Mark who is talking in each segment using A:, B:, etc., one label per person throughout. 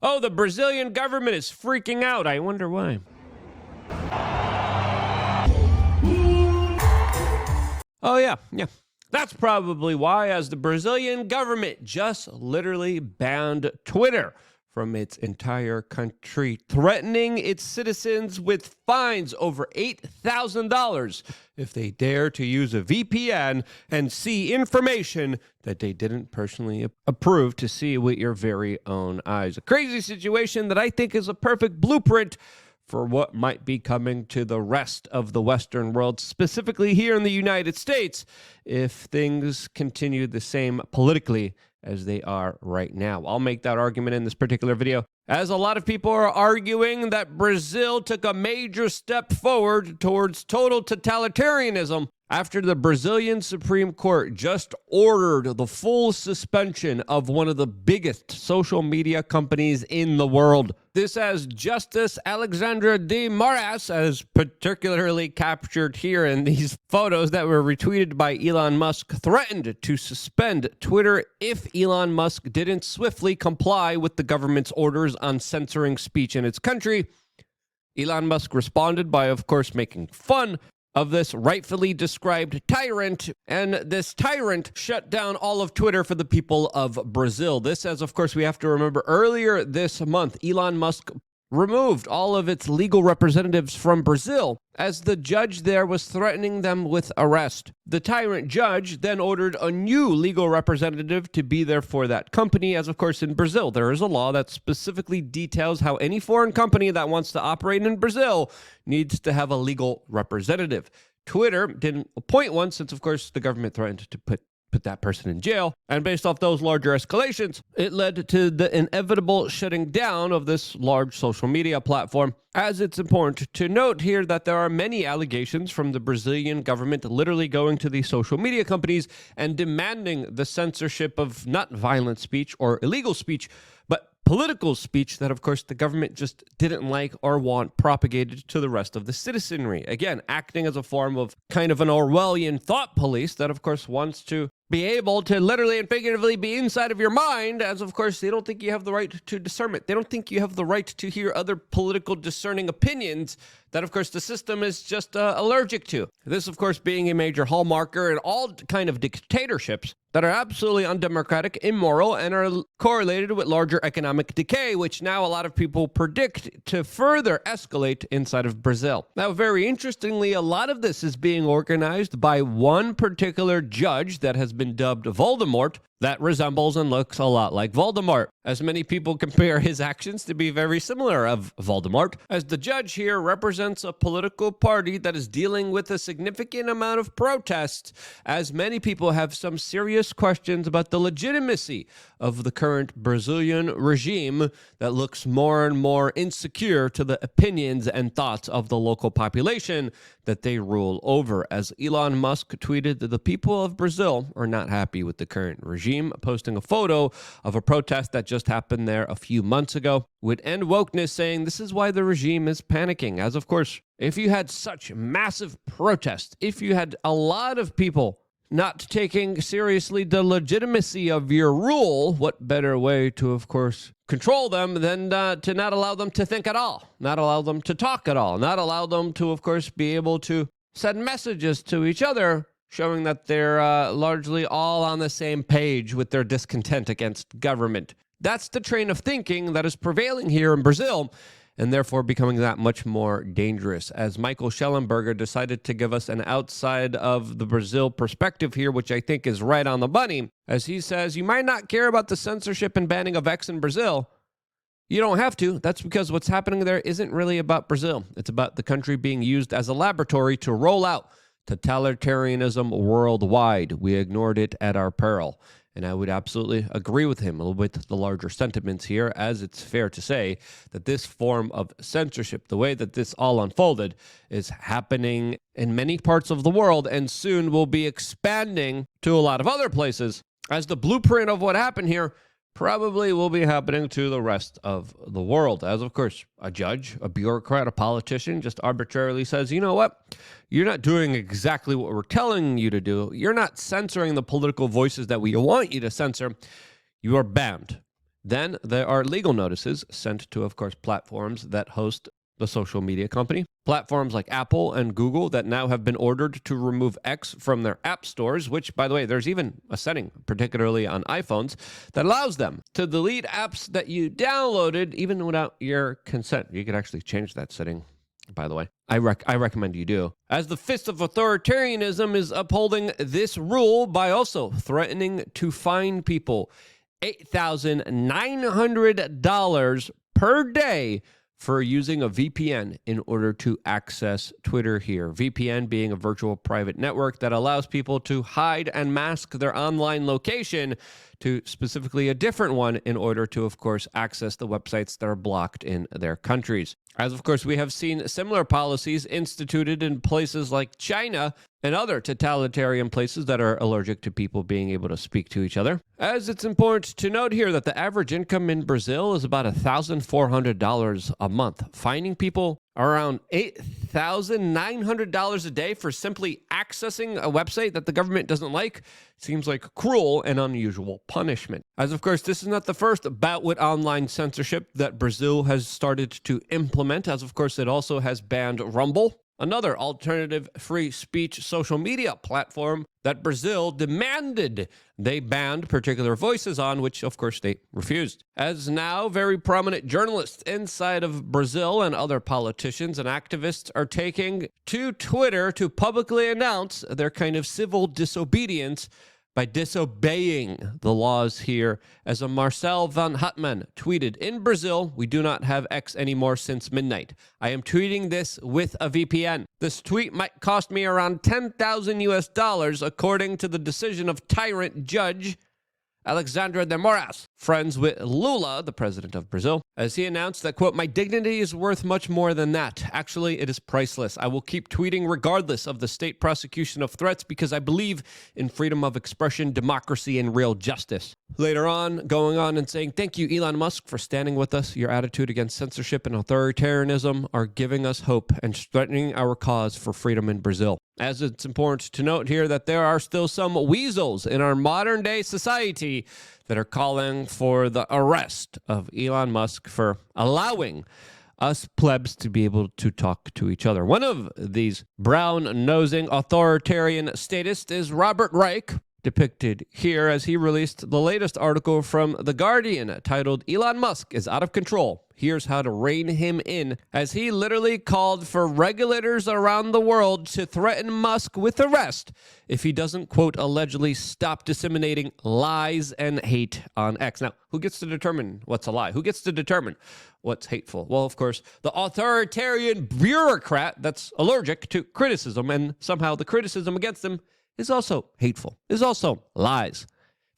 A: Oh, the Brazilian government is freaking out. I wonder why. Oh, yeah. That's probably why, as the Brazilian government just literally banned Twitter from its entire country, threatening its citizens with fines over $8,000 if they dare to use a VPN and see information that they didn't personally approve to see with your very own eyes. A crazy situation that I think is a perfect blueprint for what might be coming to the rest of the Western world, specifically here in the United States, if things continue the same politically as they are right now. I'll make that argument in this particular video, as a lot of people are arguing that Brazil took a major step forward towards total totalitarianism after the Brazilian Supreme Court just ordered the full suspension of one of the biggest social media companies in the world. This, as Justice Alexandra de Moraes, as particularly captured here in these photos that were retweeted by Elon Musk, threatened to suspend Twitter if Elon Musk didn't swiftly comply with the government's orders on censoring speech in its country. Elon Musk responded by, of course, making fun of this rightfully described tyrant, and this tyrant shut down all of Twitter for the people of Brazil. This, as of course we have to remember, earlier this month, Elon Musk removed all of its legal representatives from Brazil as the judge there was threatening them with arrest. The tyrant judge then ordered a new legal representative to be there for that company, as of course in Brazil there is a law that specifically details how any foreign company that wants to operate in Brazil needs to have a legal representative. Twitter didn't appoint one since, of course, the government threatened to put that person in jail. And based off those larger escalations, it led to the inevitable shutting down of this large social media platform. As it's important to note here that there are many allegations from the Brazilian government literally going to these social media companies and demanding the censorship of not violent speech or illegal speech, but political speech that, of course, the government just didn't like or want propagated to the rest of the citizenry. Again, acting as a form of kind of an Orwellian thought police that, of course, wants to be able to literally and figuratively be inside of your mind, as, of course, they don't think you have the right to discernment. They don't think you have the right to hear other political discerning opinions that, of course, the system is just allergic to. This, of course, being a major hallmarker in all kind of dictatorships that are absolutely undemocratic, immoral, and are correlated with larger economic decay, which now a lot of people predict to further escalate inside of Brazil. Now, very interestingly, a lot of this is being organized by one particular judge that has been dubbed Voldemort, that resembles and looks a lot like Voldemort, as many people compare his actions to be very similar of Voldemort, as the judge here represents a political party that is dealing with a significant amount of protests, as many people have some serious questions about the legitimacy of the current Brazilian regime that looks more and more insecure to the opinions and thoughts of the local population that they rule over. As Elon Musk tweeted that the people of Brazil are not happy with the current regime, posting a photo of a protest that just happened there a few months ago, with End Wokeness saying this is why the regime is panicking. As of course, if you had such massive protests, if you had a lot of people not taking seriously the legitimacy of your rule, what better way to, of course, control them than to not allow them to think at all, not allow them to talk at all, not allow them to, of course, be able to send messages to each other, showing that they're largely all on the same page with their discontent against government. That's the train of thinking that is prevailing here in Brazil, and therefore becoming that much more dangerous, as Michael Schellenberger decided to give us an outside of the Brazil perspective here, which I think is right on the money, as he says, you might not care about the censorship and banning of X in Brazil. You don't have to. That's because what's happening there isn't really about Brazil. It's about the country being used as a laboratory to roll out totalitarianism worldwide. We ignored it at our peril. And I would absolutely agree with him a little bit the larger sentiments here, as it's fair to say that this form of censorship, the way that this all unfolded, is happening in many parts of the world and soon will be expanding to a lot of other places, as the blueprint of what happened here probably will be happening to the rest of the world. As, of course, a judge, a bureaucrat, a politician just arbitrarily says, you know what? You're not doing exactly what we're telling you to do. You're not censoring the political voices that we want you to censor. You are banned. Then there are legal notices sent to, of course, platforms that host the social media company. Platforms like Apple and Google that now have been ordered to remove X from their app stores, which, by the way, there's even a setting, particularly on iPhones, that allows them to delete apps that you downloaded even without your consent. You can actually change that setting, by the way. I recommend you do. As the fist of authoritarianism is upholding this rule by also threatening to fine people $8,900 per day for using a VPN in order to access Twitter here. VPN being a virtual private network that allows people to hide and mask their online location to specifically a different one in order to, of course, access the websites that are blocked in their countries. As, of course, we have seen similar policies instituted in places like China and other totalitarian places that are allergic to people being able to speak to each other. As it's important to note here that the average income in Brazil is about $1,400 a month, finding people around $8,900 a day for simply accessing a website that the government doesn't like seems like cruel and unusual punishment. As of course, this is not the first bout with online censorship that Brazil has started to implement, as of course it also has banned Rumble, another alternative free speech social media platform that Brazil demanded they banned particular voices on, which of course they refused. As now, very prominent journalists inside of Brazil and other politicians and activists are taking to Twitter to publicly announce their kind of civil disobedience by disobeying the laws here. As a Marcel van Houtman tweeted, "In Brazil, we do not have X anymore since midnight. I am tweeting this with a VPN. This tweet might cost me around $10,000 according to the decision of Tyrant judge Alexandre de Moraes, friends with Lula, the president of Brazil, as he announced that, quote, "My dignity is worth much more than that. Actually, it is priceless. I will keep tweeting regardless of the state prosecution of threats because I believe in freedom of expression, democracy, and real justice." Later on, going on and saying, "Thank you, Elon Musk, for standing with us. Your attitude against censorship and authoritarianism are giving us hope and strengthening our cause for freedom in Brazil." As it's important to note here that there are still some weasels in our modern day society that are calling for the arrest of Elon Musk for allowing us plebs to be able to talk to each other. One of these brown-nosing authoritarian statists is Robert Reich, depicted here as he released the latest article from The Guardian titled "Elon Musk is out of control. Here's how to rein him in," as he literally called for regulators around the world to threaten Musk with arrest if he doesn't, quote, allegedly stop disseminating lies and hate on X. Now, who gets to determine what's a lie? Who gets to determine what's hateful? Well, of course, the authoritarian bureaucrat that's allergic to criticism, and somehow the criticism against him is also hateful, is also lies.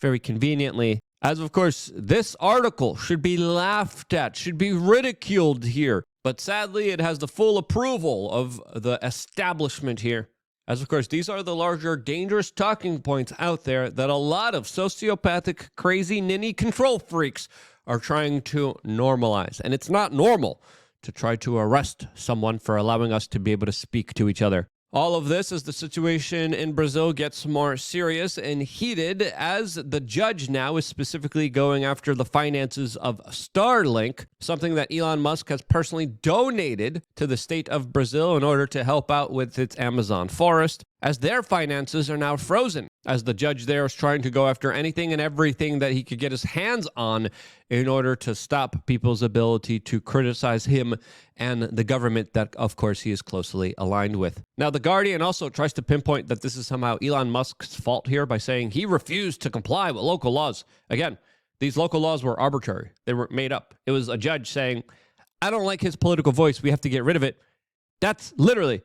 A: Very conveniently, as of course, this article should be laughed at, should be ridiculed here. But sadly, it has the full approval of the establishment here. As of course, these are the larger dangerous talking points out there that a lot of sociopathic, crazy, ninny control freaks are trying to normalize. And it's not normal to try to arrest someone for allowing us to be able to speak to each other. All of this as the situation in Brazil gets more serious and heated, as the judge now is specifically going after the finances of Starlink, something that Elon Musk has personally donated to the state of Brazil in order to help out with its Amazon forest, as their finances are now frozen, as the judge there is trying to go after anything and everything that he could get his hands on in order to stop people's ability to criticize him and the government that, of course, he is closely aligned with. Now, The Guardian also tries to pinpoint that this is somehow Elon Musk's fault here by saying he refused to comply with local laws. Again, these local laws were arbitrary. They were made up. It was a judge saying, "I don't like his political voice. We have to get rid of it." That's literally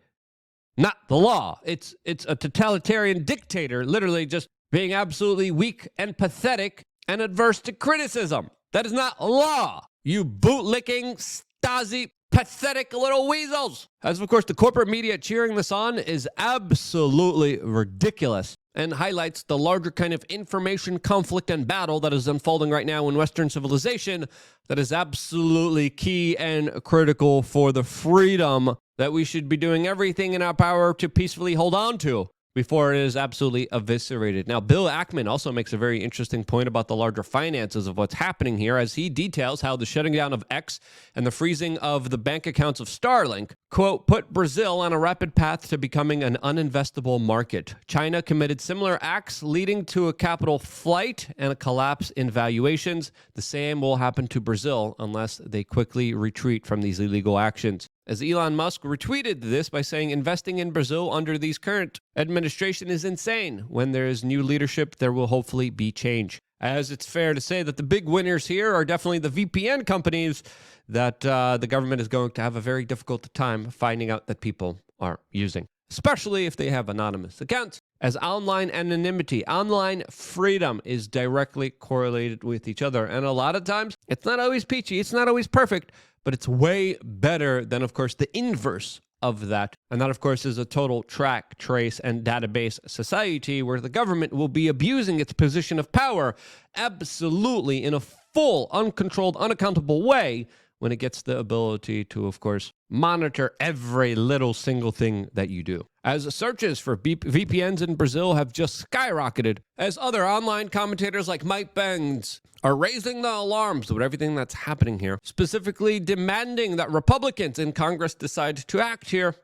A: not the law. It's a totalitarian dictator literally just being absolutely weak and pathetic and adverse to criticism. That is not law, you bootlicking, Stasi, pathetic little weasels. As of course, the corporate media cheering this on is absolutely ridiculous and highlights the larger kind of information conflict and battle that is unfolding right now in Western civilization that is absolutely key and critical for the freedom that we should be doing everything in our power to peacefully hold on to. before it is absolutely eviscerated. Now, Bill Ackman also makes a very interesting point about the larger finances of what's happening here, as he details how the shutting down of X and the freezing of the bank accounts of Starlink, quote, put Brazil on a rapid path to becoming an uninvestable market. China committed similar acts, leading to a capital flight and a collapse in valuations. The same will happen to Brazil unless they quickly retreat from these illegal actions. As Elon Musk retweeted this by saying investing in Brazil under these current administration is insane. When there is new leadership, there will hopefully be change. As it's fair to say that the big winners here are definitely the VPN companies that the government is going to have a very difficult time finding out that people are using, especially if they have anonymous accounts, as online anonymity, online freedom is directly correlated with each other. And a lot of times, it's not always peachy, it's not always perfect, but it's way better than, of course, the inverse of that. And that, of course, is a total track, trace, and database society where the government will be abusing its position of power absolutely in a full, uncontrolled, unaccountable way when it gets the ability to, of course, monitor every little single thing that you do. As searches for VPNs in Brazil have just skyrocketed, as other online commentators like Mike Bangs are raising the alarms with everything that's happening here, specifically demanding that Republicans in Congress decide to act here,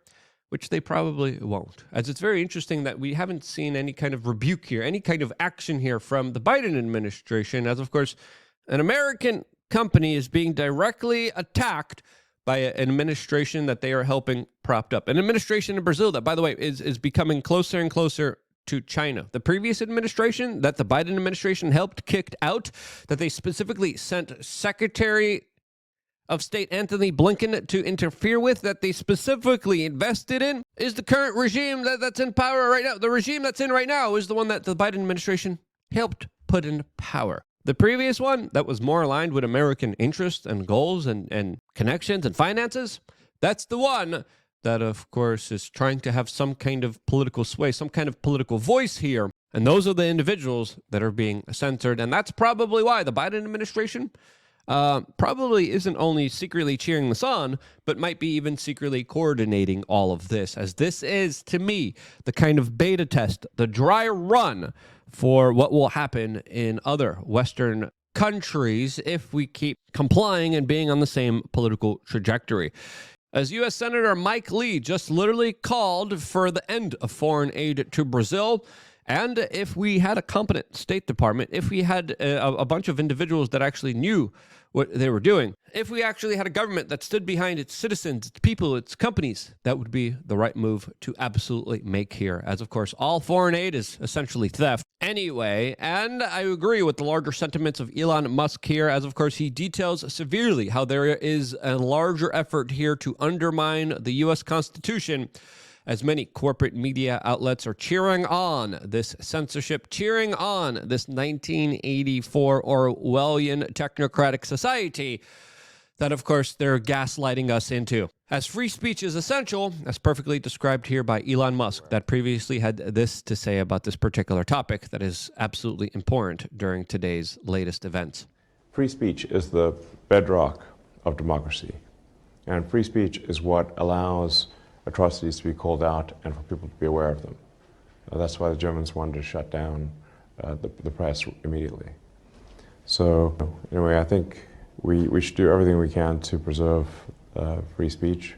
A: which they probably won't. As it's very interesting that we haven't seen any kind of rebuke here, any kind of action here from the Biden administration, as of course, an American company is being directly attacked by an administration that they are helping propped up. An administration in Brazil that, by the way, is becoming closer and closer to China. The previous administration that the Biden administration helped kicked out, that they specifically sent Secretary of State Anthony Blinken to interfere with, that they specifically invested in, is the current regime that's in power right now. The regime that's in right now is the one that the Biden administration helped put in power. The previous one that was more aligned with American interests and goals and connections and finances, that's the one that, of course, is trying to have some kind of political sway, some kind of political voice here. And those are the individuals that are being censored. And that's probably why the Biden administration probably isn't only secretly cheering this on, but might be even secretly coordinating all of this, as this is, to me, the kind of beta test, the dry run for what will happen in other Western countries if we keep complying and being on the same political trajectory. As U.S. Senator Mike Lee just literally called for the end of foreign aid to Brazil. And if we had a competent State Department, if we had a bunch of individuals that actually knew what they were doing, if we actually had a government that stood behind its citizens, its people, its companies, that would be the right move to absolutely make here. As, of course, all foreign aid is essentially theft anyway. And I agree with the larger sentiments of Elon Musk here, as, of course, he details severely how there is a larger effort here to undermine the U.S. Constitution, as many corporate media outlets are cheering on this censorship, cheering on this 1984 Orwellian technocratic society that, of course, they're gaslighting us into. As free speech is essential, as perfectly described here by Elon Musk, that previously had this to say about this particular topic that is absolutely important during today's latest events.
B: Free speech is the bedrock of democracy, and free speech is what allows atrocities to be called out and for people to be aware of them. That's why the Germans wanted to shut down the press immediately. So anyway, I think we should do everything we can to preserve free speech.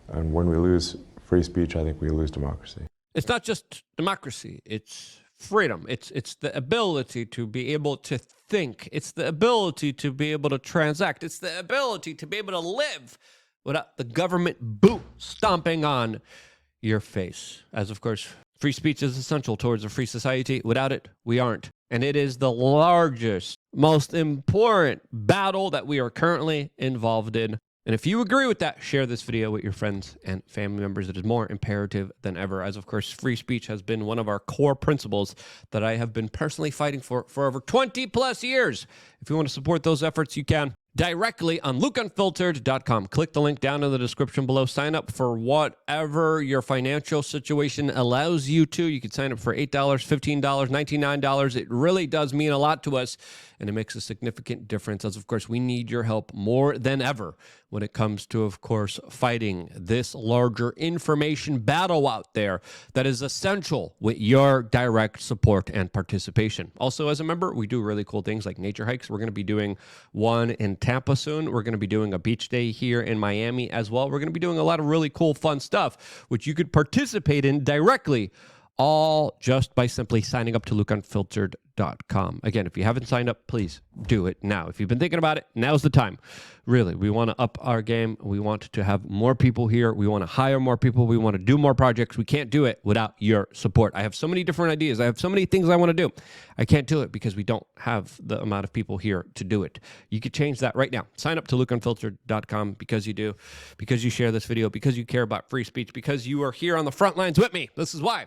B: And when we lose free speech, I think we lose democracy.
A: It's not just democracy, it's freedom. It's the ability to be able to think. It's the ability to be able to transact. It's the ability to be able to live without the government boot stomping on your face. As, of course, free speech is essential towards a free society. Without it, we aren't. And it is the largest, most important battle that we are currently involved in. And if you agree with that, share this video with your friends and family members. It is more imperative than ever, as, of course, free speech has been one of our core principles that I have been personally fighting for over 20 plus years. If you want to support those efforts, you can directly on lukeunfiltered.com. Click the link down in the description below. Sign up for whatever your financial situation allows you to. You can sign up for $8, $15, $99. It really does mean a lot to us, and it makes a significant difference, as, of course, we need your help more than ever when it comes to, of course, fighting this larger information battle out there that is essential with your direct support and participation. Also, as a member, we do really cool things like nature hikes. We're going to be doing one in Tampa soon. We're going to be doing a beach day here in Miami as well. We're going to be doing a lot of really cool, fun stuff, which you could participate in directly, all just by simply signing up to LukeUnfiltered.com. Again, if you haven't signed up, please do it now. If you've been thinking about it, now's the time. Really, we want to up our game. We want to have more people here. We want to hire more people. We want to do more projects. We can't do it without your support. I have so many different ideas. I have so many things I want to do. I can't do it because we don't have the amount of people here to do it. You could change that right now. Sign up to LukeUnfiltered.com because you do, because you share this video, because you care about free speech, because you are here on the front lines with me. This is why.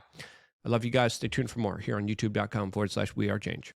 A: I love you guys. Stay tuned for more here on youtube.com/wearechange.